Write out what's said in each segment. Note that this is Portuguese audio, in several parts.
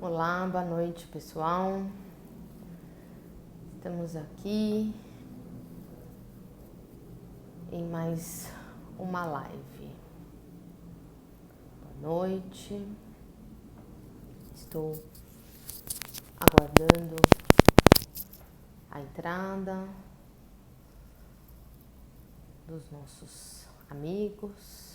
Olá, boa noite, pessoal. Estamos aqui em mais uma live. Boa noite. Estou aguardando a entrada dos nossos amigos.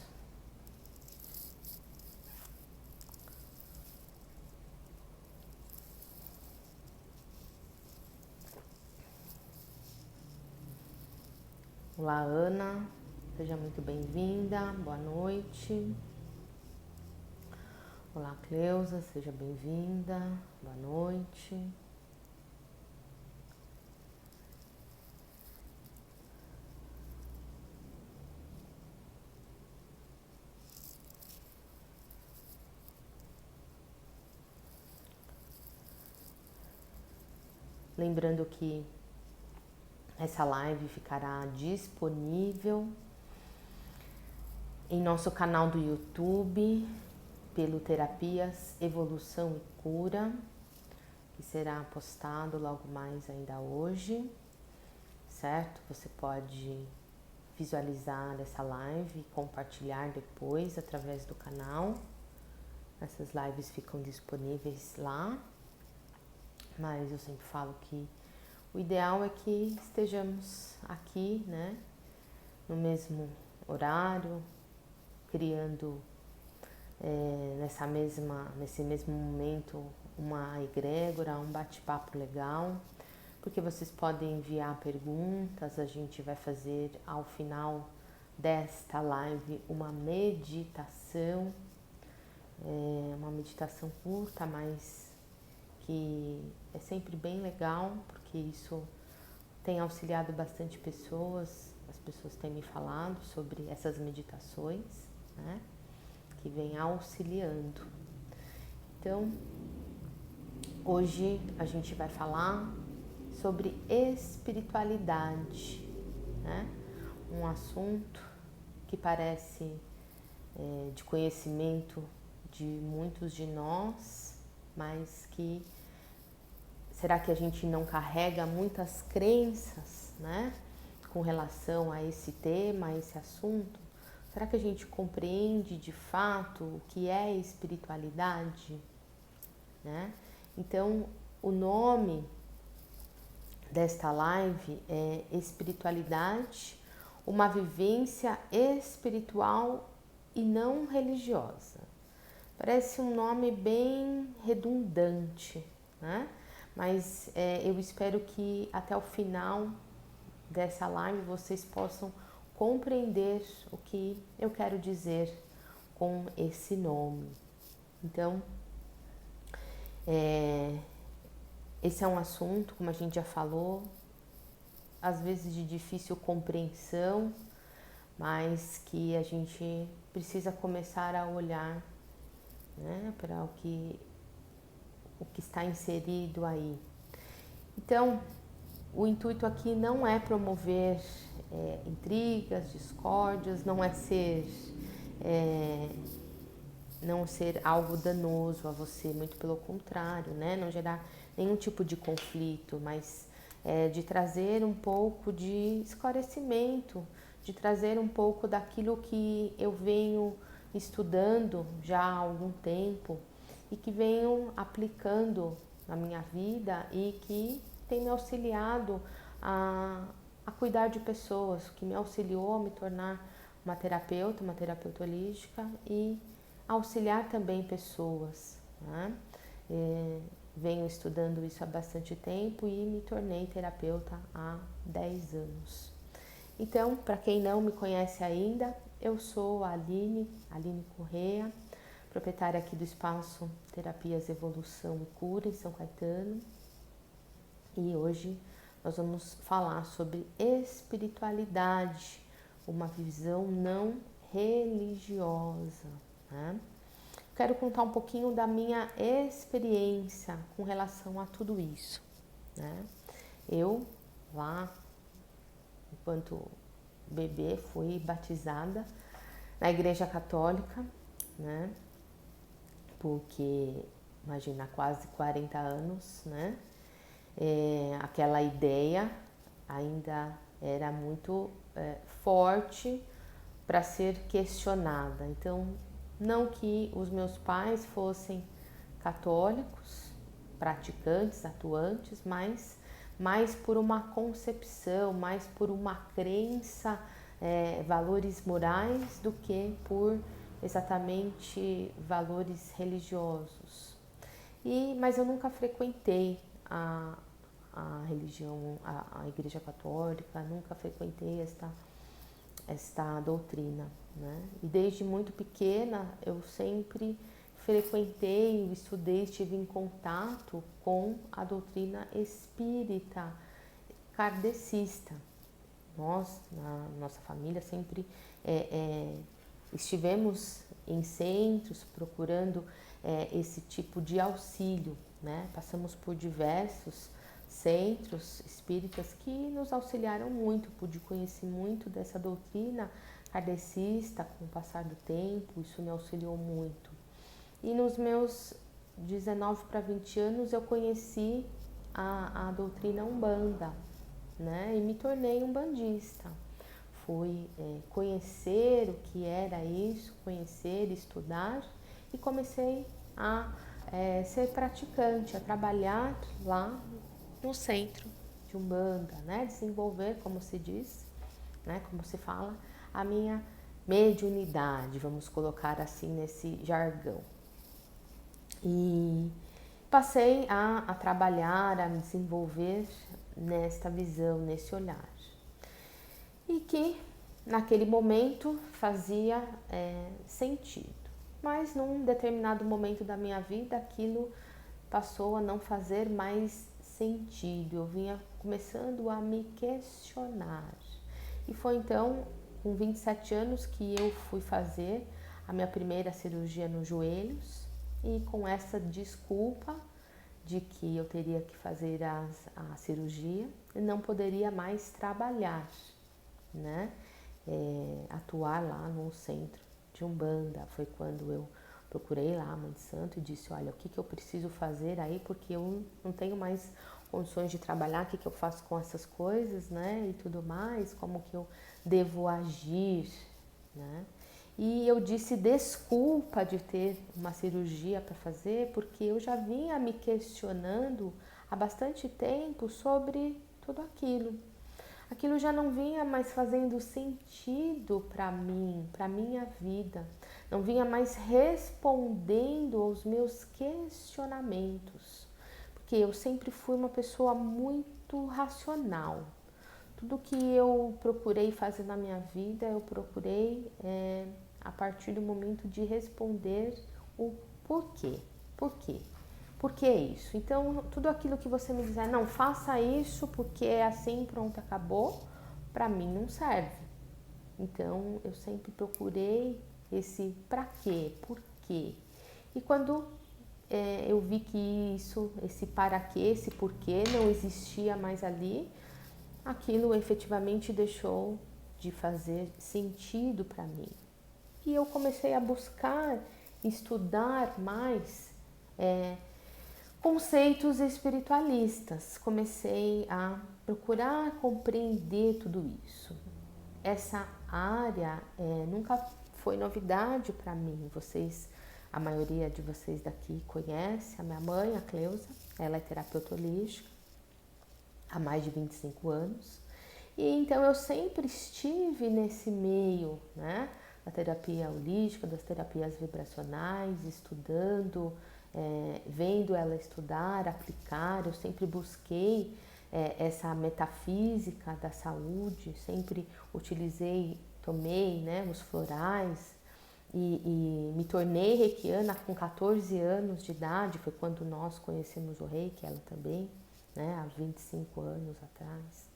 Olá, Ana, seja muito bem-vinda, boa noite. Olá, Cleusa, seja bem-vinda, boa noite. Lembrando que essa live ficará disponível em nosso canal do YouTube, pelo Terapias Evolução e Cura, que será postado logo mais ainda hoje, certo? Você pode visualizar essa live e compartilhar depois através do canal. Essas lives ficam disponíveis lá, mas eu sempre falo que o ideal é que estejamos aqui, né, no mesmo horário, criando nesse mesmo momento uma egrégora, um bate-papo legal, porque vocês podem enviar perguntas, a gente vai fazer ao final desta live uma meditação curta, mas que é sempre bem legal, porque isso tem auxiliado bastante pessoas, as pessoas têm me falado sobre essas meditações, né, que vem auxiliando. Então, hoje a gente vai falar sobre espiritualidade, né? Um assunto que parece de conhecimento de muitos de nós, mas que será que a gente não carrega muitas crenças, né, com relação a esse tema, a esse assunto? Será que a gente compreende de fato o que é espiritualidade, né? Então, o nome desta live é Espiritualidade, uma vivência espiritual e não religiosa. Parece um nome bem redundante, né? Mas eu espero que até o final dessa live vocês possam compreender o que eu quero dizer com esse nome. Então, esse é um assunto, como a gente já falou, às vezes de difícil compreensão, mas que a gente precisa começar a olhar, né, para o que está inserido aí. Então, o intuito aqui não é promover intrigas, discórdias, não ser algo danoso a você, muito pelo contrário, né? Não gerar nenhum tipo de conflito, mas de trazer um pouco de esclarecimento, de trazer um pouco daquilo que eu venho estudando já há algum tempo e que venho aplicando na minha vida e que tem me auxiliado a cuidar de pessoas, que me auxiliou a me tornar uma terapeuta holística e auxiliar também pessoas, né? Venho estudando isso há bastante tempo e me tornei terapeuta há 10 anos. Então, para quem não me conhece ainda, eu sou a Aline Correa, proprietária aqui do espaço Terapias Evolução e Cura em São Caetano. E hoje nós vamos falar sobre espiritualidade, uma visão não religiosa, né? Quero contar um pouquinho da minha experiência com relação a tudo isso, né? Eu, lá, enquanto bebê, fui batizada na Igreja Católica, né? Porque imagina, quase 40 anos, né? Aquela ideia ainda era muito forte para ser questionada. Então, não que os meus pais fossem católicos, praticantes, atuantes, mas mais por uma concepção, mais por uma crença, valores morais, do que por exatamente valores religiosos. Mas eu nunca frequentei a religião, a Igreja Católica, nunca frequentei esta doutrina, né? E desde muito pequena eu sempre frequentei, estudei, estive em contato com a doutrina espírita kardecista. Nós, na nossa família, sempre estivemos em centros procurando esse tipo de auxílio, né? Passamos por diversos centros espíritas que nos auxiliaram muito, pude conhecer muito dessa doutrina kardecista com o passar do tempo, isso me auxiliou muito. E nos meus 19 para 20 anos eu conheci a doutrina Umbanda, né? E me tornei umbandista. Fui conhecer o que era isso, conhecer, estudar, e comecei a ser praticante, a trabalhar lá no centro de Umbanda, né? Desenvolver, como se diz, né? Como se fala, a minha mediunidade, vamos colocar assim nesse jargão. E passei a trabalhar, a me desenvolver nesta visão, nesse olhar. E que naquele momento fazia sentido. Mas num determinado momento da minha vida aquilo passou a não fazer mais sentido. Eu vinha começando a me questionar. E foi então, com 27 anos, que eu fui fazer a minha primeira cirurgia nos joelhos, e com essa desculpa de que eu teria que fazer a cirurgia e não poderia mais trabalhar, né? Atuar lá no centro de Umbanda. Foi quando eu procurei lá a Mãe de Santo e disse: olha, o que eu preciso fazer aí, porque eu não tenho mais condições de trabalhar, o que eu faço com essas coisas, né? E tudo mais, como que eu devo agir, né? E eu disse desculpa de ter uma cirurgia para fazer, porque eu já vinha me questionando há bastante tempo sobre tudo aquilo. Aquilo já não vinha mais fazendo sentido para mim, para minha vida. Não vinha mais respondendo aos meus questionamentos. Porque eu sempre fui uma pessoa muito racional. Tudo que eu procurei fazer na minha vida, eu procurei a partir do momento de responder o porquê. Por quê? Por que isso? Então, tudo aquilo que você me dizer, não, faça isso porque é assim, pronto, acabou, para mim não serve. Então, eu sempre procurei esse para quê, por quê. E quando eu vi que isso, esse para quê, esse porquê não existia mais ali, aquilo efetivamente deixou de fazer sentido para mim. E eu comecei a buscar, estudar mais conceitos espiritualistas. Comecei a procurar compreender tudo isso. Essa área nunca foi novidade para mim. A maioria de vocês daqui conhece a minha mãe, a Cleusa. Ela é terapeuta holística há mais de 25 anos. E então eu sempre estive nesse meio, né? Da terapia holística, das terapias vibracionais, estudando, vendo ela estudar, aplicar. Eu sempre busquei essa metafísica da saúde, sempre tomei, né, os florais e me tornei reikiana com 14 anos de idade. Foi quando nós conhecemos o reiki, ela também, né, há 25 anos atrás.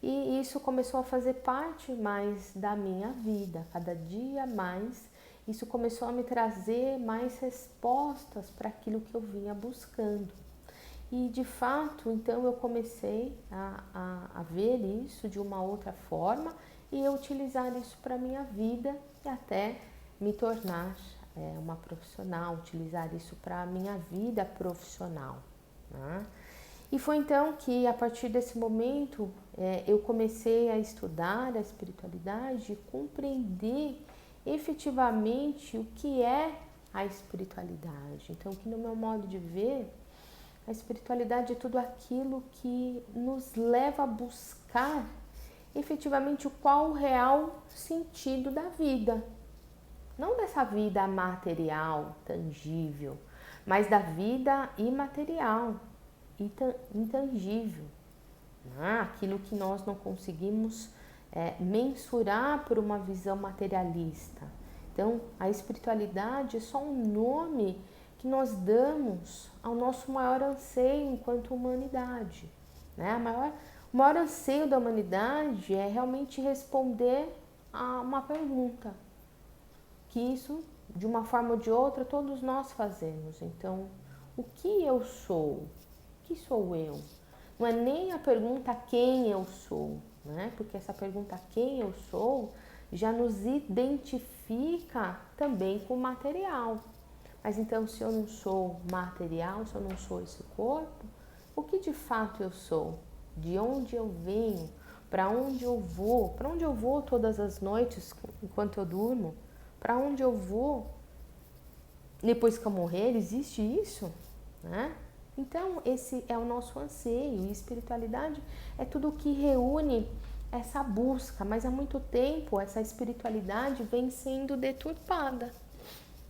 E isso começou a fazer parte mais da minha vida, cada dia mais. Isso começou a me trazer mais respostas para aquilo que eu vinha buscando. E de fato, então eu comecei a ver isso de uma outra forma e a utilizar isso para a minha vida e até me tornar uma profissional, utilizar isso para a minha vida profissional, né? E foi então que, a partir desse momento, eu comecei a estudar a espiritualidade e compreender efetivamente o que é a espiritualidade. Então, que no meu modo de ver, a espiritualidade é tudo aquilo que nos leva a buscar efetivamente qual o real sentido da vida. Não dessa vida material, tangível, mas da vida imaterial, intangível, né? Aquilo que nós não conseguimos mensurar por uma visão materialista. Então, a espiritualidade é só um nome que nós damos ao nosso maior anseio enquanto humanidade, né? O maior anseio da humanidade é realmente responder a uma pergunta, que isso, de uma forma ou de outra, todos nós fazemos. Então, o que eu sou? O que sou eu? Não é nem a pergunta quem eu sou, né? Porque essa pergunta quem eu sou já nos identifica também com o material. Mas então, se eu não sou material, se eu não sou esse corpo, o que de fato eu sou? De onde eu venho? Para onde eu vou? Para onde eu vou todas as noites enquanto eu durmo? Para onde eu vou depois que eu morrer? Existe isso, né? Então, esse é o nosso anseio. E espiritualidade é tudo o que reúne essa busca, mas há muito tempo essa espiritualidade vem sendo deturpada,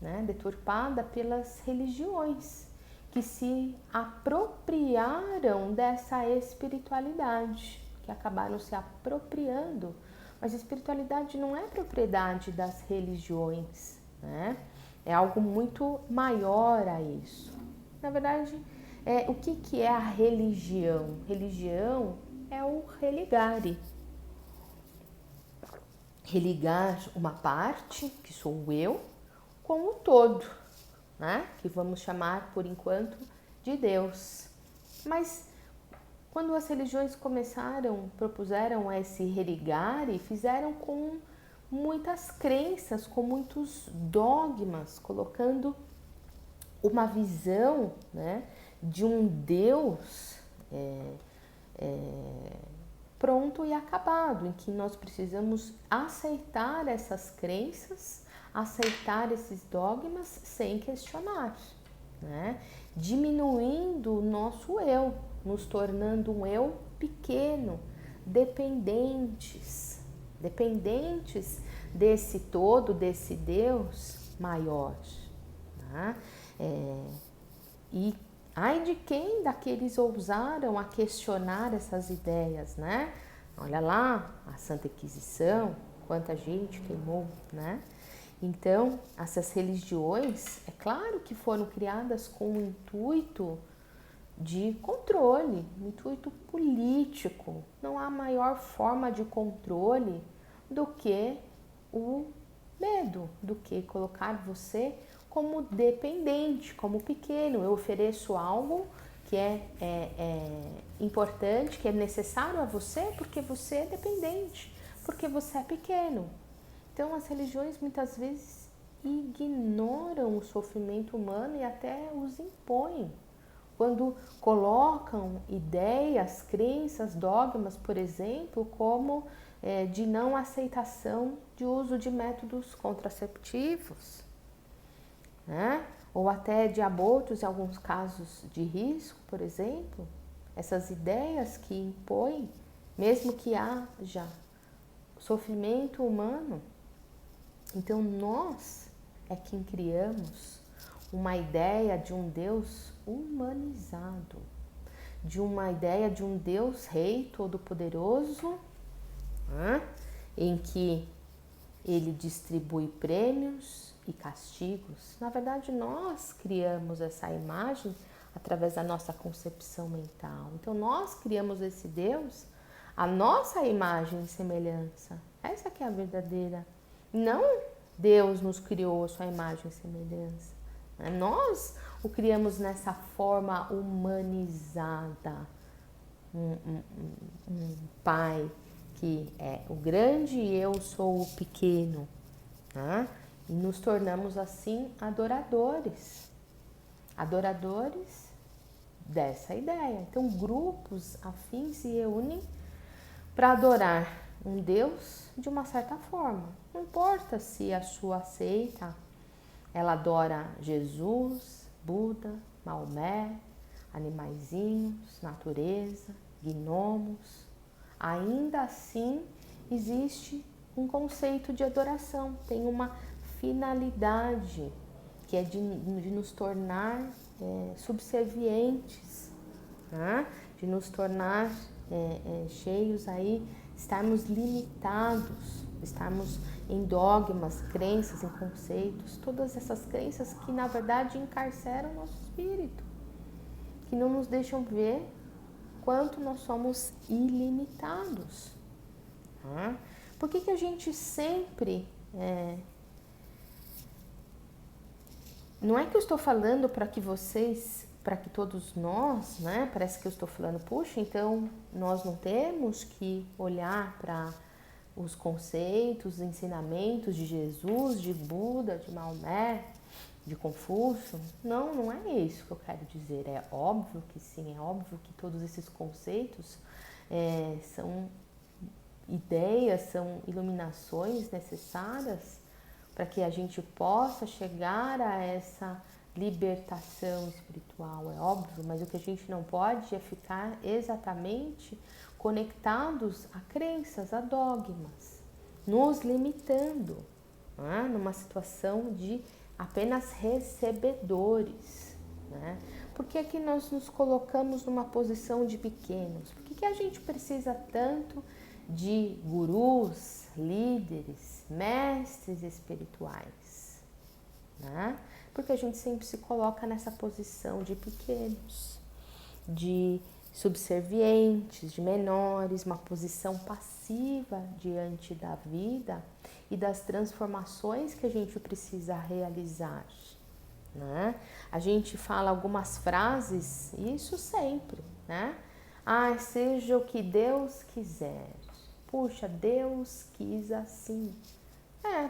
né? Deturpada pelas religiões que se apropriaram dessa espiritualidade, que acabaram se apropriando. Mas a espiritualidade não é propriedade das religiões, né? É algo muito maior a isso. Na verdade, o que é a religião? Religião é o religare. Religar uma parte, que sou eu, com o todo, né? Que vamos chamar, por enquanto, de Deus. Mas quando as religiões propuseram esse religare, fizeram com muitas crenças, com muitos dogmas, colocando uma visão, né, de um Deus pronto e acabado, em que nós precisamos aceitar essas crenças, aceitar esses dogmas sem questionar, né? Diminuindo o nosso eu, nos tornando um eu pequeno, dependentes desse todo, desse Deus maior, né? E ai de quem daqueles ousaram a questionar essas ideias, né? Olha lá, a Santa Inquisição, quanta gente queimou, né? Então, essas religiões, é claro que foram criadas com o intuito de controle, um intuito político. Não há maior forma de controle do que o medo, do que colocar você como dependente, como pequeno. Eu ofereço algo que é importante, que é necessário a você, porque você é dependente, porque você é pequeno. Então, as religiões muitas vezes ignoram o sofrimento humano e até os impõem. Quando colocam ideias, crenças, dogmas, por exemplo, como de não aceitação de uso de métodos contraceptivos, né? Ou até de abortos em alguns casos de risco, por exemplo. Essas ideias que impõem, mesmo que haja sofrimento humano. Então, nós é quem criamos uma ideia de um Deus humanizado, de uma ideia de um Deus Rei Todo-Poderoso, né? Em que ele distribui prêmios e castigos. Na verdade, nós criamos essa imagem através da nossa concepção mental. Então, nós criamos esse Deus, a nossa imagem e semelhança. Essa que é a verdadeira. Não Deus nos criou a sua imagem e semelhança. Nós o criamos nessa forma humanizada. Um pai que é o grande e eu sou o pequeno, né? E nos tornamos assim adoradores dessa ideia. Então grupos afins se reúnem para adorar um Deus de uma certa forma. Não importa se a sua seita ela adora Jesus, Buda, Maomé, animaizinhos, natureza, gnomos. Ainda assim existe um conceito de adoração, tem uma finalidade que é de nos tornar subservientes, né? De nos tornar cheios aí, estarmos limitados, estarmos em dogmas, crenças, em conceitos, todas essas crenças que na verdade encarceram o nosso espírito, que não nos deixam ver quanto nós somos ilimitados. Né? Por que a gente sempre... Não é que eu estou falando para que vocês, para que todos nós, né? Parece que eu estou falando, puxa, então nós não temos que olhar para os conceitos, os ensinamentos de Jesus, de Buda, de Maomé, de Confúcio. Não, não é isso que eu quero dizer. É óbvio que sim, é óbvio que todos esses conceitos são ideias, são iluminações necessárias para que a gente possa chegar a essa libertação espiritual, é óbvio, mas o que a gente não pode é ficar exatamente conectados a crenças, a dogmas, nos limitando, né? Numa situação de apenas recebedores. Né? Por que que nós nos colocamos numa posição de pequenos? Por que a gente precisa tanto de gurus, líderes, mestres espirituais? Né? Porque a gente sempre se coloca nessa posição de pequenos, de subservientes, de menores, uma posição passiva diante da vida e das transformações que a gente precisa realizar. Né? A gente fala algumas frases, isso sempre, né? Ah, seja o que Deus quiser. Puxa, Deus quis assim.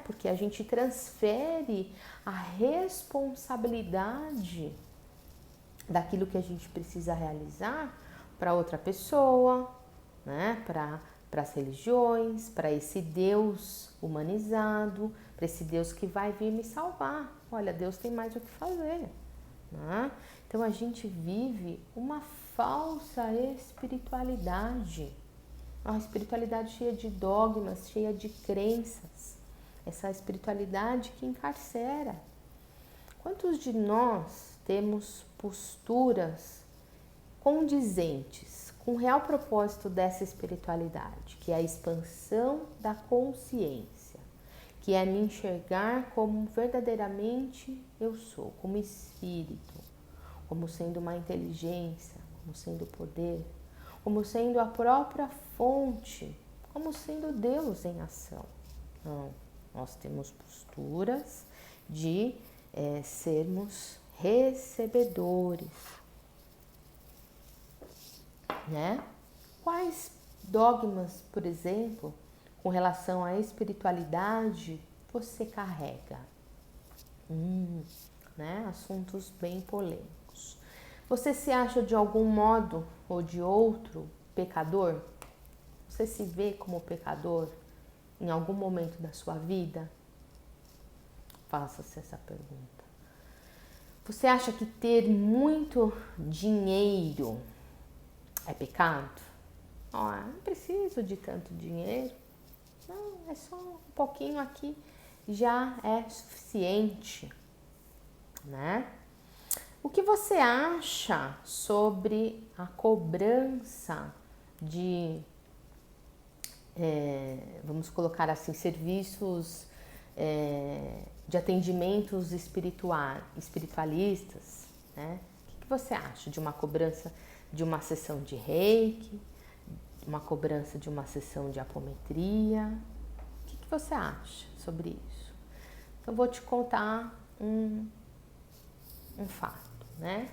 Porque a gente transfere a responsabilidade daquilo que a gente precisa realizar para outra pessoa, né? Para as religiões, para esse Deus humanizado, para esse Deus que vai vir me salvar. Olha, Deus tem mais o que fazer. Né? Então a gente vive uma falsa espiritualidade. Uma espiritualidade cheia de dogmas, cheia de crenças. Essa espiritualidade que encarcera. Quantos de nós temos posturas condizentes com o real propósito dessa espiritualidade, que é a expansão da consciência, que é me enxergar como verdadeiramente eu sou, como espírito, como sendo uma inteligência, como sendo poder, como sendo a própria fonte, como sendo Deus em ação. Não, nós temos posturas de sermos recebedores, né? Quais dogmas, por exemplo, com relação à espiritualidade você carrega? Né? Assuntos bem polêmicos. Você se acha de algum modo ou de outro pecador? Você se vê como pecador em algum momento da sua vida? Faça-se essa pergunta. Você acha que ter muito dinheiro é pecado? Não preciso de tanto dinheiro. Não, é só um pouquinho aqui, já é suficiente, né? O que você acha sobre a cobrança de, vamos colocar assim, serviços de atendimentos espiritualistas, né? O que você acha de uma cobrança de uma sessão de reiki, uma cobrança de uma sessão de apometria? O que você acha sobre isso? Então, vou te contar um fato, né?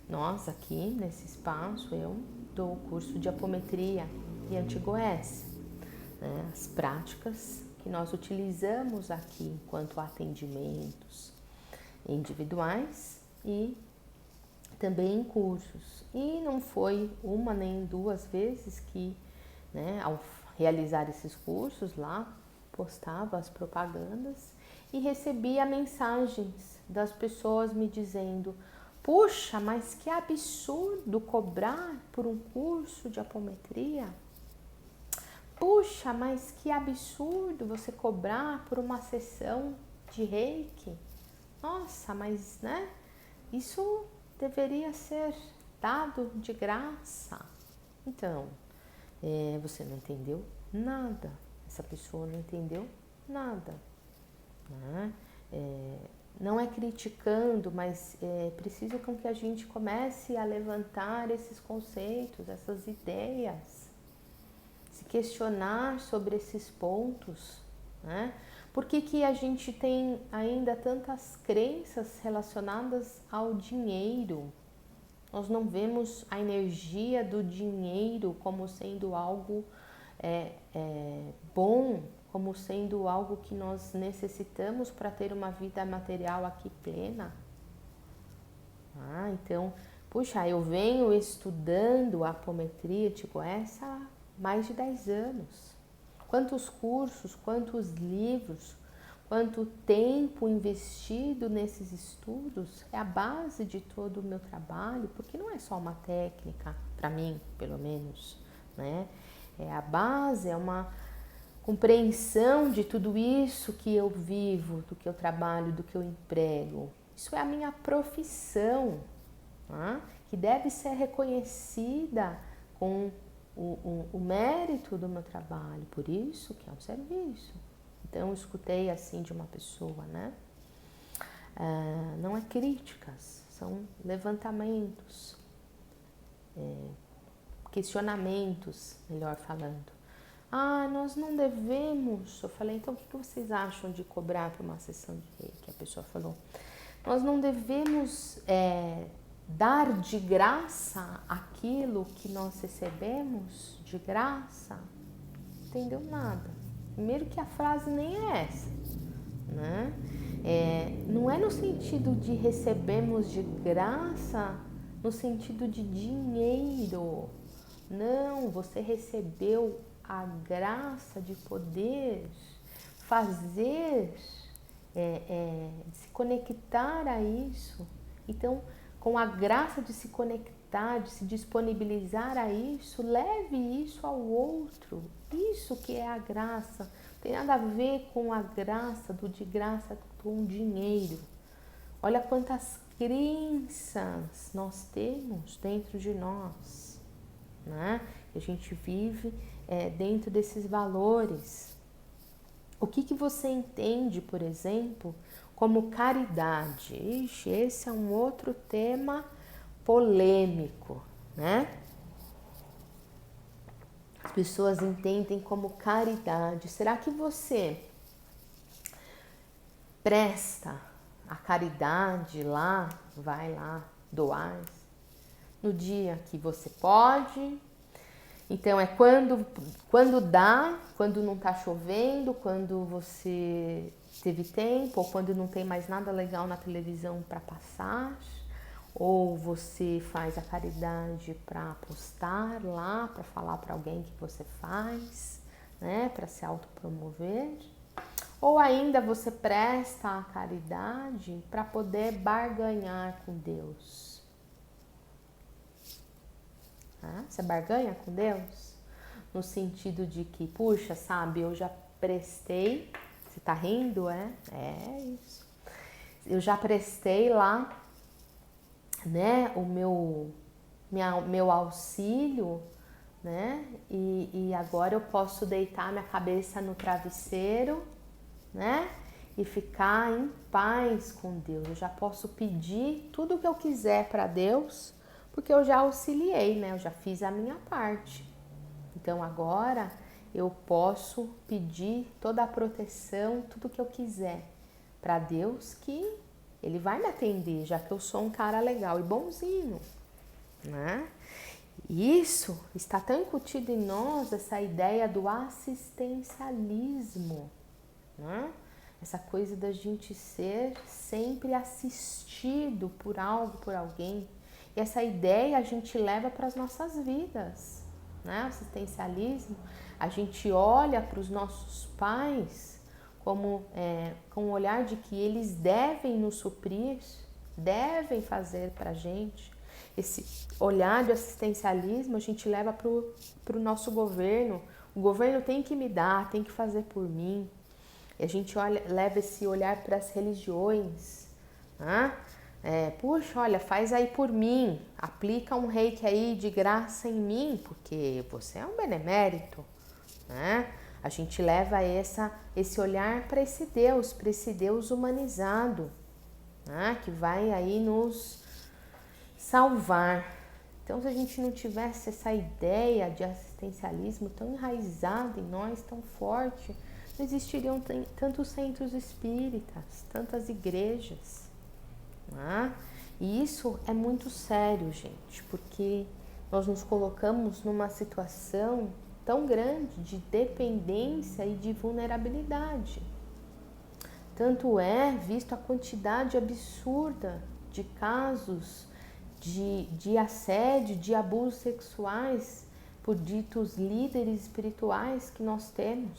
Nós aqui nesse espaço, eu dou o curso de apometria e antigoécia, né? As práticas que nós utilizamos aqui enquanto atendimentos individuais e também em cursos. E não foi uma nem duas vezes que, né, ao realizar esses cursos lá, postava as propagandas e recebia mensagens das pessoas me dizendo: puxa, mas que absurdo cobrar por um curso de apometria. Puxa, mas que absurdo você cobrar por uma sessão de reiki. Nossa, mas, né, isso deveria ser dado de graça. Então, você não entendeu nada. Essa pessoa não entendeu nada. Né? Não é criticando, mas é preciso com que a gente comece a levantar esses conceitos, essas ideias, se questionar sobre esses pontos, né? Por que a gente tem ainda tantas crenças relacionadas ao dinheiro? Nós não vemos a energia do dinheiro como sendo algo bom, como sendo algo que nós necessitamos para ter uma vida material aqui plena. Então, puxa, eu venho estudando a apometria, tipo, essa há mais de 10 anos. Quantos cursos, quantos livros, quanto tempo investido nesses estudos é a base de todo o meu trabalho, porque não é só uma técnica, para mim, pelo menos, né? É a base, é uma compreensão de tudo isso que eu vivo, do que eu trabalho, do que eu emprego. Isso é a minha profissão, tá? Que deve ser reconhecida com o mérito do meu trabalho, por isso que é um serviço. Então, eu escutei assim de uma pessoa, né? Não é críticas, são levantamentos, questionamentos, melhor falando. Nós não devemos. Eu falei, então o que vocês acham de cobrar por uma sessão de reiki? A pessoa falou, nós não devemos dar de graça aquilo que nós recebemos de graça. Não entendeu nada. Primeiro que a frase nem é essa, né? Não é no sentido de recebemos de graça, no sentido de dinheiro. Não, você recebeu a graça de poder fazer, de se conectar a isso. Então, com a graça de se conectar, de se disponibilizar a isso, leve isso ao outro. Isso que é a graça. Não tem nada a ver com a graça, de graça com dinheiro. Olha quantas crenças nós temos dentro de nós, né? A gente vive dentro desses valores. O que você entende, por exemplo, como caridade? Ixi, esse é um outro tema polêmico, né? As pessoas entendem como caridade. Será que você presta a caridade lá, vai lá doar no dia que você pode? Então é quando dá, quando não tá chovendo, quando você teve tempo, ou quando não tem mais nada legal na televisão para passar, ou você faz a caridade para postar lá, para falar para alguém que você faz, né, para se autopromover, ou ainda você presta a caridade para poder barganhar com Deus. Você barganha com Deus? No sentido de que, puxa, sabe, eu já prestei. Você tá rindo, é? É isso. Eu já prestei lá, né, o meu auxílio, né? E agora eu posso deitar minha cabeça no travesseiro, né? E ficar em paz com Deus. Eu já posso pedir tudo o que eu quiser para Deus, porque eu já auxiliei, né? Eu já fiz a minha parte. Então agora eu posso pedir toda a proteção, tudo que eu quiser para Deus, que Ele vai me atender, já que eu sou um cara legal e bonzinho, né? Isso está tão incutido em nós, essa ideia do assistencialismo, né? Essa coisa da gente ser sempre assistido por algo, por alguém. E essa ideia a gente leva para as nossas vidas, né? O assistencialismo, a gente olha para os nossos pais como com o olhar de que eles devem nos suprir, devem fazer para a gente. Esse olhar do assistencialismo a gente leva para o nosso governo. O governo tem que me dar, tem que fazer por mim. E a gente leva esse olhar para as religiões, né? Puxa, olha, faz aí por mim, aplica um reiki aí de graça em mim, porque você é um benemérito, né? A gente leva esse olhar para esse Deus humanizado, né? Que vai aí nos salvar. Então, se a gente não tivesse essa ideia de assistencialismo tão enraizada em nós, tão forte, não existiriam tantos centros espíritas, tantas igrejas, né? E isso é muito sério, gente, porque nós nos colocamos numa situação tão grande de dependência e de vulnerabilidade. Tanto visto a quantidade absurda de casos de assédio, de abusos sexuais por ditos líderes espirituais que nós temos.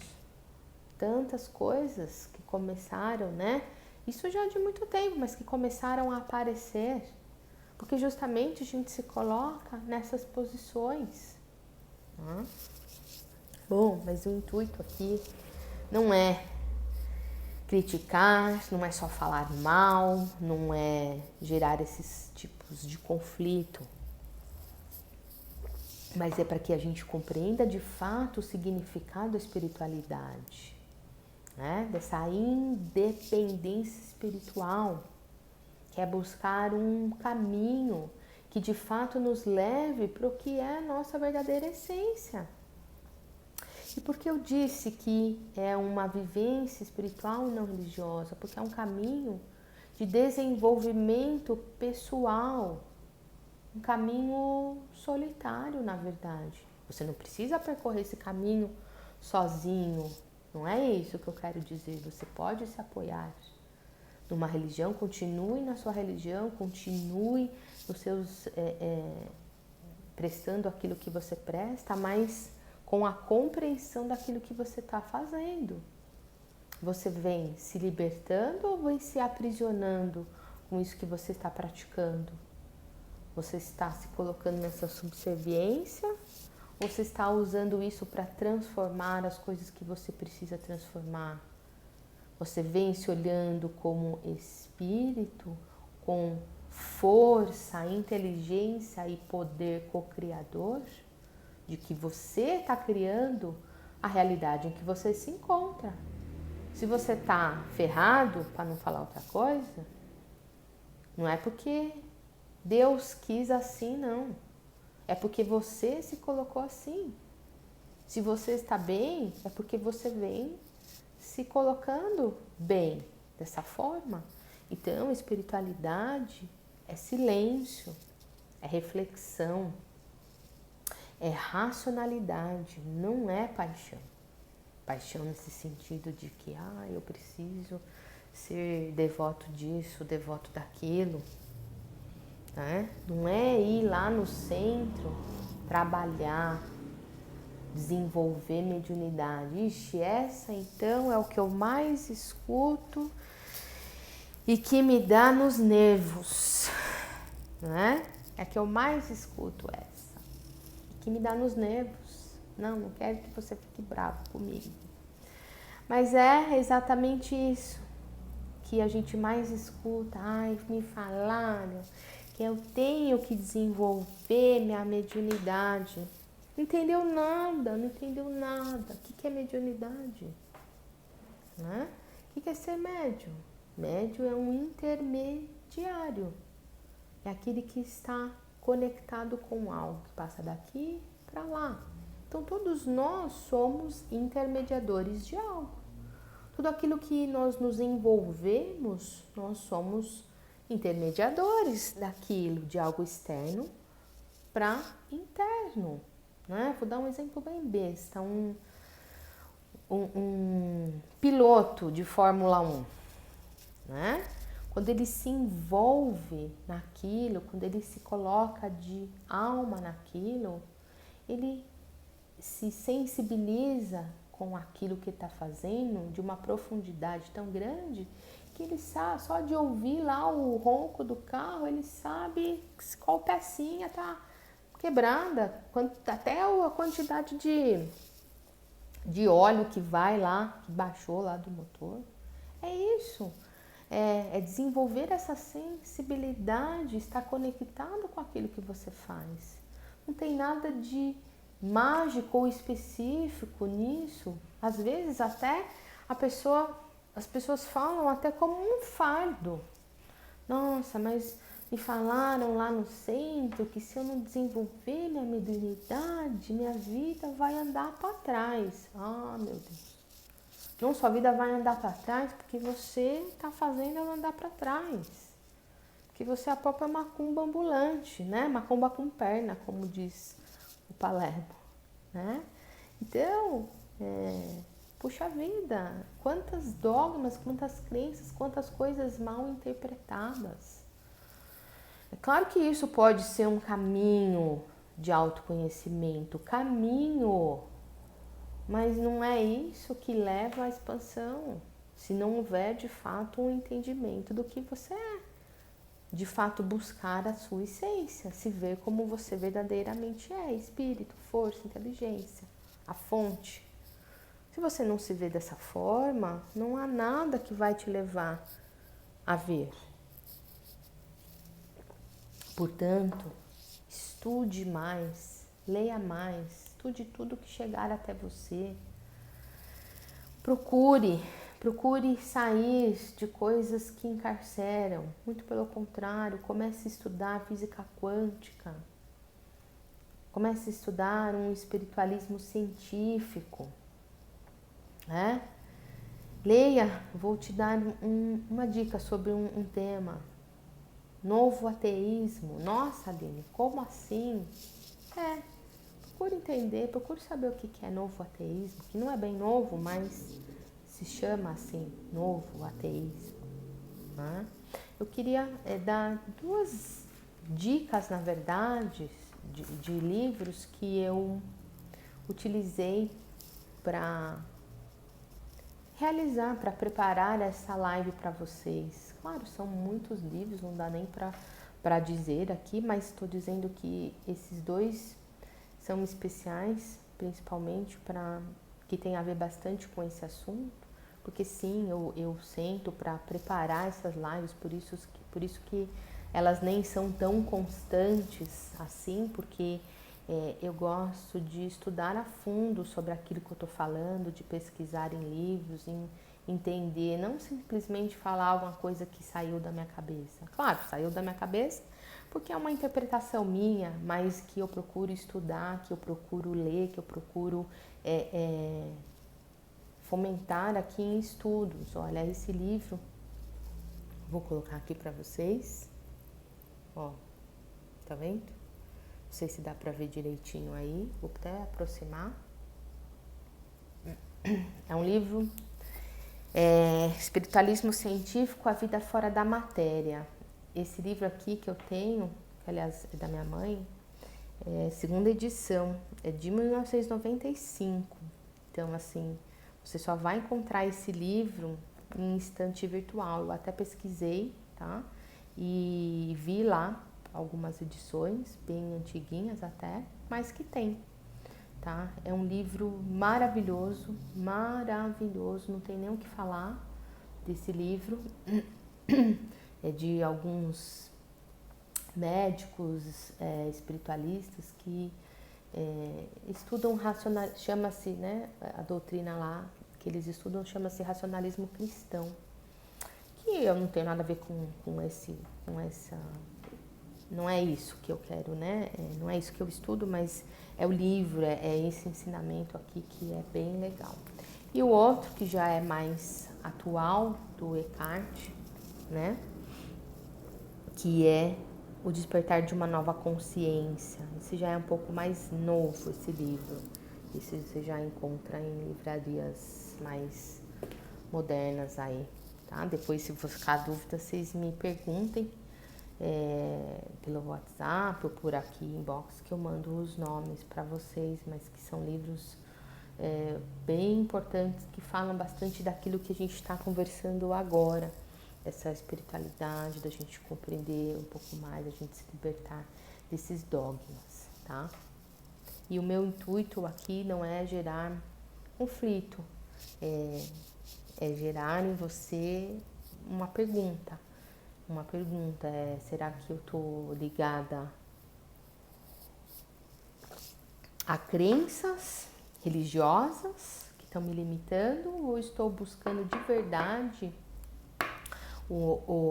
Tantas coisas que começaram, né? Isso já de muito tempo, mas que começaram a aparecer, porque justamente a gente se coloca nessas posições. Né? Bom, mas o intuito aqui não é criticar, não é só falar mal, não é gerar esses tipos de conflito, mas é para que a gente compreenda de fato o significado da espiritualidade, né? Dessa independência espiritual, que é buscar um caminho que de fato nos leve para o que é a nossa verdadeira essência. E por que eu disse que é uma vivência espiritual e não religiosa? Porque é um caminho de desenvolvimento pessoal, um caminho solitário, na verdade. Você não precisa percorrer esse caminho sozinho, não é isso que eu quero dizer. Você pode se apoiar numa religião, continue na sua religião, continue nos seus prestando aquilo que você presta, mas com a compreensão daquilo que você está fazendo. Você vem se libertando ou vem se aprisionando com isso que você está praticando? Você está se colocando nessa subserviência ou você está usando isso para transformar as coisas que você precisa transformar? Você vem se olhando como espírito, com força, inteligência e poder co-criador, de que você está criando a realidade em que você se encontra. Se você está ferrado, para não falar outra coisa, não é porque Deus quis assim, não. É porque você se colocou assim. Se você está bem, é porque você vem se colocando bem dessa forma. Então, espiritualidade é silêncio, é reflexão, é racionalidade, não é paixão. Paixão nesse sentido de que eu preciso ser devoto disso, devoto daquilo. Né? Não é ir lá no centro, trabalhar, desenvolver mediunidade. Ixi, essa então é o que eu mais escuto e que me dá nos nervos. Né? É a que eu mais escuto essa. Que me dá nos nervos. Não quero que você fique bravo comigo. Mas é exatamente isso que a gente mais escuta. Me falaram que eu tenho que desenvolver minha mediunidade. Não entendeu nada. O que é mediunidade? Né? O que é ser médium? Médium é um intermediário. É aquele que está conectado com algo que passa daqui para lá. Então, todos nós somos intermediadores de algo. Tudo aquilo que nós nos envolvemos, nós somos intermediadores daquilo, de algo externo para interno. Né? Vou dar um exemplo bem besta. Um piloto de Fórmula 1, né? Quando ele se envolve naquilo, quando ele se coloca de alma naquilo, ele se sensibiliza com aquilo que está fazendo de uma profundidade tão grande que ele sabe, só de ouvir lá o ronco do carro, ele sabe qual pecinha está quebrada, até a quantidade de óleo que vai lá, que baixou lá do motor. É isso. É desenvolver essa sensibilidade, estar conectado com aquilo que você faz. Não tem nada de mágico ou específico nisso. Às vezes até as pessoas falam até como um fardo. Nossa, mas me falaram lá no centro que se eu não desenvolver minha mediunidade, minha vida vai andar para trás. Ah, meu Deus. Não, sua vida vai andar para trás porque você está fazendo ela andar para trás. Porque você é a própria macumba ambulante, né? Macumba com perna, como diz o Palermo, né? Então, puxa vida, quantas dogmas, quantas crenças, quantas coisas mal interpretadas. É claro que isso pode ser um caminho de autoconhecimento, mas não é isso que leva à expansão, se não houver de fato um entendimento do que você é. De fato buscar a sua essência, se ver como você verdadeiramente é, espírito, força, inteligência, a fonte. Se você não se vê dessa forma, não há nada que vai te levar a ver. Portanto, estude mais, leia mais, estude tudo que chegar até você. Procure sair de coisas que encarceram. Muito pelo contrário, comece a estudar física quântica. Comece a estudar um espiritualismo científico, né? Leia, vou te dar uma dica sobre um tema. Novo ateísmo. Nossa, Aline, como assim? Procure entender, procure saber o que é novo ateísmo, que não é bem novo, mas se chama assim, novo ateísmo. Né? Eu queria dar 2 dicas, na verdade, de livros que eu utilizei para realizar, para preparar essa live para vocês. Claro, são muitos livros, não dá nem para dizer aqui, mas estou dizendo que esses 2 são especiais, principalmente que tem a ver bastante com esse assunto, porque sim, eu sento para preparar essas lives, por isso que elas nem são tão constantes assim, porque eu gosto de estudar a fundo sobre aquilo que eu estou falando, de pesquisar em livros, em entender, não simplesmente falar alguma coisa que saiu da minha cabeça. Claro, saiu da minha cabeça porque é uma interpretação minha, mas que eu procuro estudar, que eu procuro ler, que eu procuro fomentar aqui em estudos. Olha, esse livro, vou colocar aqui para vocês. Ó, tá vendo? Não sei se dá para ver direitinho aí, vou até aproximar. É um livro, Espiritualismo Científico, a Vida Fora da Matéria. Esse livro aqui que eu tenho, que aliás é da minha mãe, é 2ª edição, é de 1995. Então, assim, você só vai encontrar esse livro em estante virtual. Eu até pesquisei, tá? E vi lá algumas edições, bem antiguinhas até, mas que tem, tá? É um livro maravilhoso, não tem nem o que falar desse livro. É de alguns médicos espiritualistas que estudam chama-se, né, a doutrina lá que eles estudam chama-se racionalismo cristão, que eu não tenho nada a ver com essa, não é isso que eu quero, né, não é isso que eu estudo, mas é o livro, é esse ensinamento aqui que é bem legal. E o outro que já é mais atual, do Eckhart, né, que é O Despertar de uma Nova Consciência. Esse já é um pouco mais novo, esse livro. Esse você já encontra em livrarias mais modernas aí, tá? Depois, se for ficar dúvida, vocês me perguntem pelo WhatsApp ou por aqui inbox, que eu mando os nomes para vocês, mas que são livros bem importantes, que falam bastante daquilo que a gente está conversando agora, essa espiritualidade, da gente compreender um pouco mais, a gente se libertar desses dogmas, tá? E o meu intuito aqui não é gerar conflito, é gerar em você uma pergunta. Uma pergunta é: será que eu tô ligada a crenças religiosas que estão me limitando, ou estou buscando de verdade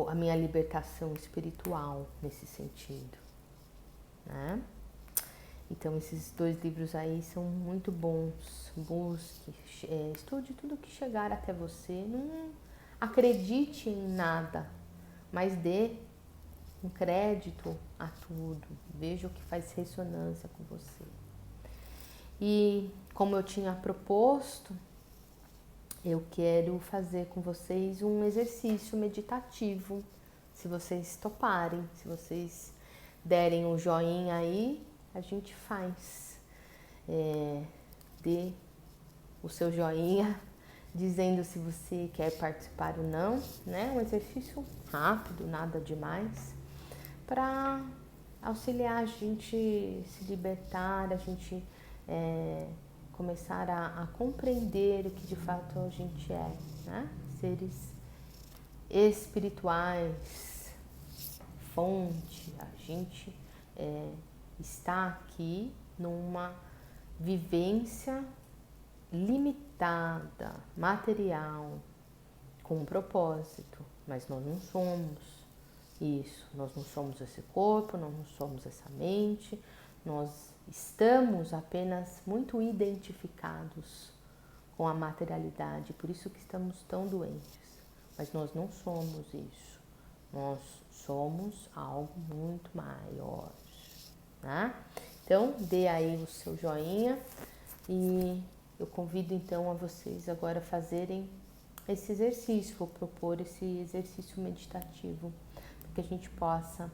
a minha libertação espiritual nesse sentido, né? Então, esses 2 livros aí são muito bons. Busque, estude tudo que chegar até você. Não acredite em nada, mas dê um crédito a tudo. Veja o que faz ressonância com você. E como eu tinha proposto, eu quero fazer com vocês um exercício meditativo. Se vocês toparem, se vocês derem um joinha aí, a gente faz. Dê o seu joinha dizendo se você quer participar ou não, né? Um exercício rápido, nada demais, para auxiliar a gente se libertar, a gente começar a compreender o que de fato a gente é, né? Seres espirituais, fonte, a gente está aqui numa vivência limitada, material, com um propósito, mas nós não somos isso, nós não somos esse corpo, nós não somos essa mente, nós estamos apenas muito identificados com a materialidade, por isso que estamos tão doentes, mas nós não somos isso, nós somos algo muito maior, né? Então, dê aí o seu joinha e eu convido então a vocês agora a fazerem esse exercício, vou propor esse exercício meditativo, para que a gente possa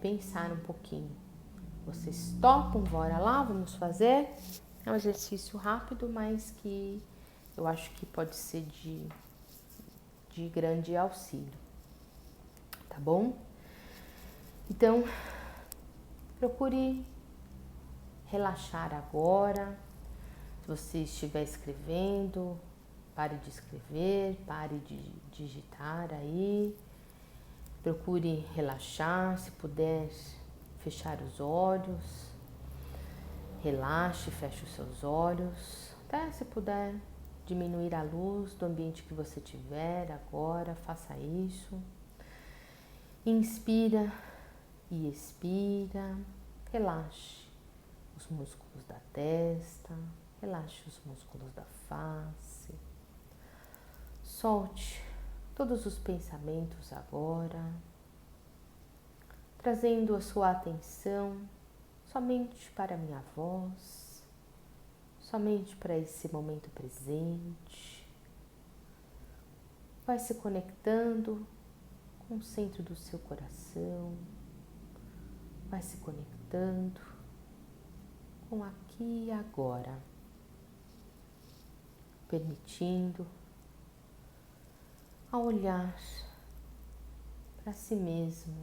pensar um pouquinho. Vocês topam? Bora lá, vamos fazer. É um exercício rápido, mas que eu acho que pode ser de grande auxílio, tá bom? Então, procure relaxar agora. Se você estiver escrevendo, pare de escrever, pare de digitar aí. Procure relaxar, se puder fechar os olhos. Relaxe, feche os seus olhos. Até se puder diminuir a luz do ambiente que você tiver agora, faça isso. Inspira e expira. Relaxe os músculos da testa, relaxe os músculos da face. Solte todos os pensamentos agora, trazendo a sua atenção somente para a minha voz, somente para esse momento presente. Vai se conectando com o centro do seu coração, vai se conectando com aqui e agora, permitindo a olhar para si mesmo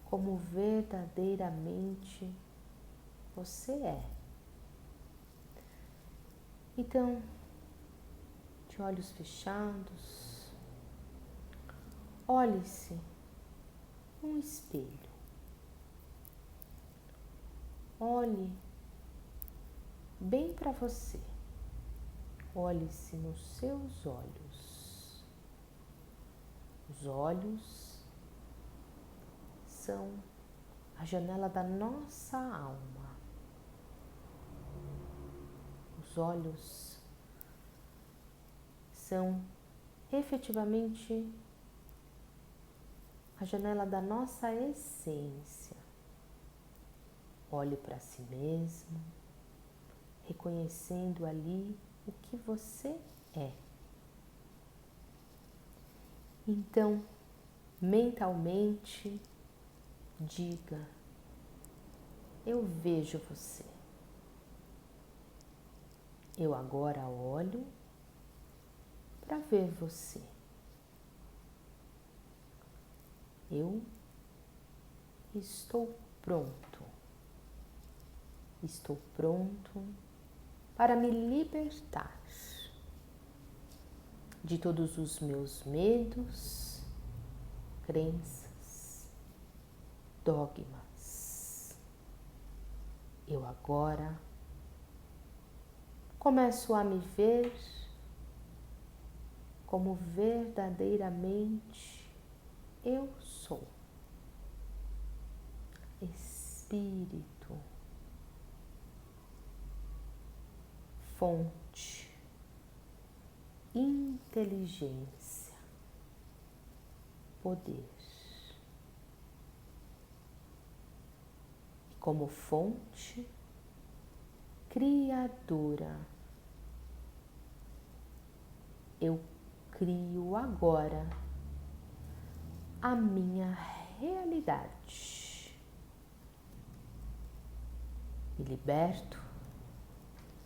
como verdadeiramente você é. Então, de olhos fechados, olhe-se num espelho. Olhe bem para você. Olhe-se nos seus olhos. Os olhos são a janela da nossa alma. Os olhos são efetivamente a janela da nossa essência. Olhe para si mesmo, reconhecendo ali o que você é. Então, mentalmente, diga: eu vejo você. Eu agora olho para ver você. Eu estou pronto. Estou pronto para me libertar de todos os meus medos, crenças, dogmas. Eu agora começo a me ver como verdadeiramente eu sou. Espírito, fonte, inteligência, poder. E como fonte criadora, eu crio agora a minha realidade. Me liberto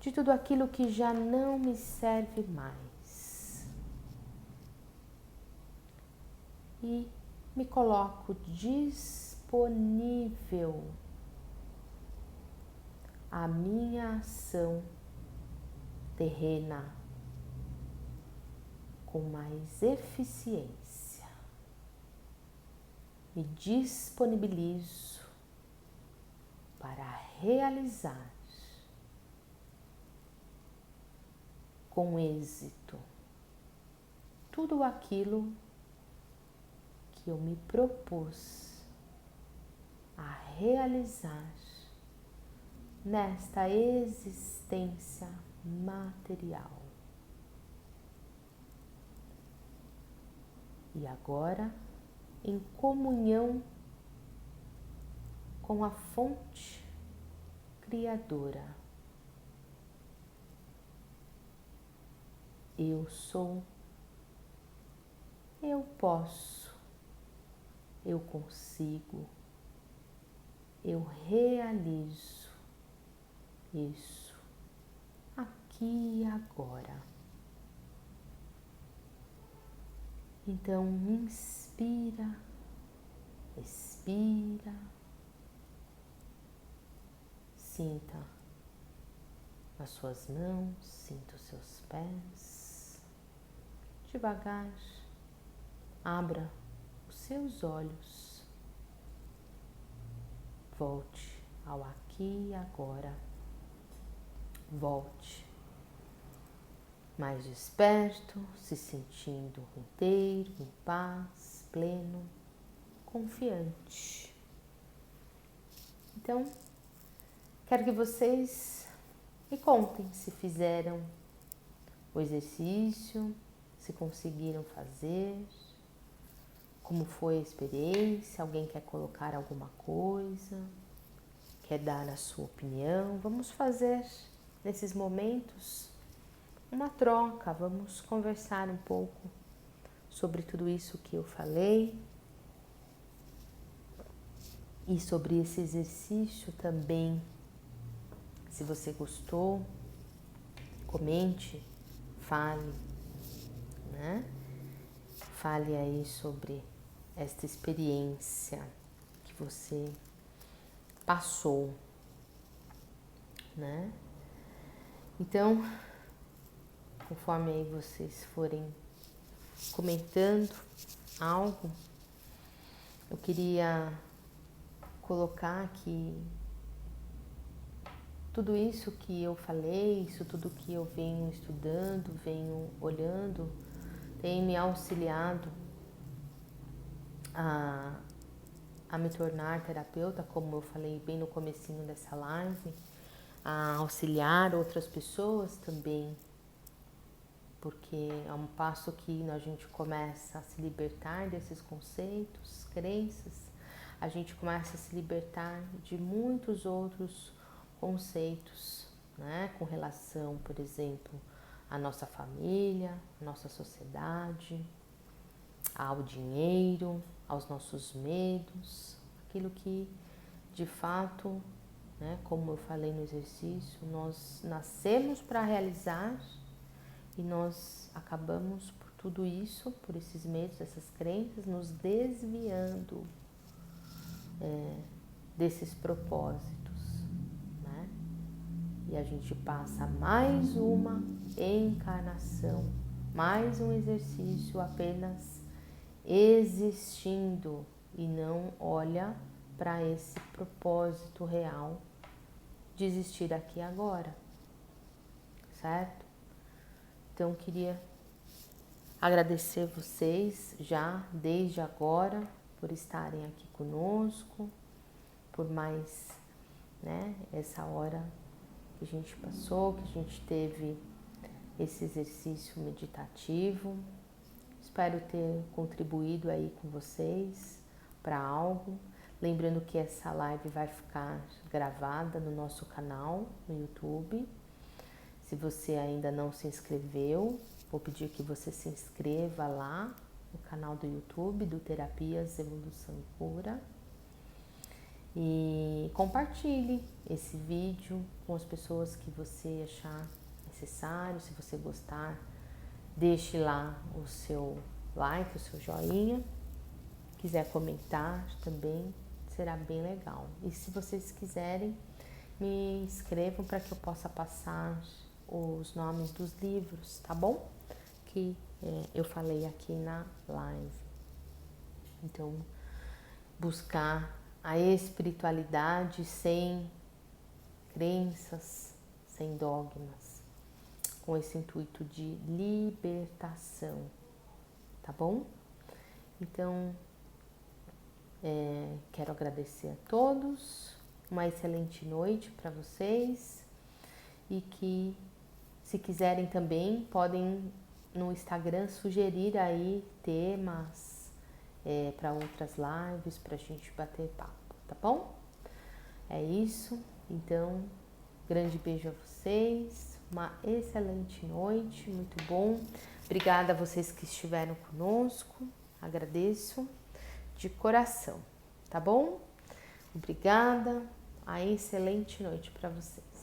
de tudo aquilo que já não me serve mais. E me coloco disponível à minha ação terrena com mais eficiência. Me disponibilizo para realizar com êxito tudo aquilo que eu me propus a realizar nesta existência material. E agora, em comunhão com a fonte criadora, eu sou, eu posso, eu consigo, eu realizo isso aqui e agora. Então, inspira, expira, sinta as suas mãos, sinta os seus pés. Devagar, abra os seus olhos, volte ao aqui e agora, volte mais desperto, se sentindo inteiro, em paz, pleno, confiante. Então, quero que vocês me contem se fizeram o exercício, se conseguiram fazer, como foi a experiência, alguém quer colocar alguma coisa, quer dar a sua opinião. Vamos fazer nesses momentos uma troca, vamos conversar um pouco sobre tudo isso que eu falei e sobre esse exercício também. Se você gostou, comente, fale, né? Fale aí sobre esta experiência que você passou, né? Então, conforme aí vocês forem comentando algo, eu queria colocar que tudo isso que eu falei, isso tudo que eu venho estudando, venho olhando, tem me auxiliado a me tornar terapeuta, como eu falei bem no comecinho dessa live, a auxiliar outras pessoas também, porque é um passo que a gente começa a se libertar desses conceitos, crenças, a gente começa a se libertar de muitos outros conceitos, né? Com relação, por exemplo, à nossa família, à nossa sociedade, ao dinheiro, aos nossos medos, aquilo que de fato, né, como eu falei no exercício, nós nascemos para realizar e nós acabamos por tudo isso, por esses medos, essas crenças, nos desviando desses propósitos, né? E a gente passa mais uma encarnação, mais um exercício apenas existindo e não olha para esse propósito real de existir aqui agora, certo? Então queria agradecer vocês já desde agora por estarem aqui conosco, por mais, né, essa hora que a gente passou, que a gente teve esse exercício meditativo. Espero ter contribuído aí com vocês para algo. Lembrando que essa live vai ficar gravada no nosso canal no YouTube. Se você ainda não se inscreveu, vou pedir que você se inscreva lá no canal do YouTube do Terapias Evolução e Cura. E compartilhe esse vídeo com as pessoas que você achar necessário. Se você gostar, deixe lá o seu like, o seu joinha. Quiser comentar também, será bem legal. E se vocês quiserem, me inscrevam para que eu possa passar os nomes dos livros, tá bom? Que eu falei aqui na live. Então, buscar a espiritualidade sem crenças, sem dogmas, com esse intuito de libertação, tá bom? Então, quero agradecer a todos, uma excelente noite para vocês e que, se quiserem também, podem no Instagram sugerir aí temas para outras lives, para a gente bater papo, tá bom? É isso, então, grande beijo a vocês, uma excelente noite, muito bom. Obrigada a vocês que estiveram conosco, agradeço de coração, tá bom? Obrigada, uma excelente noite para vocês.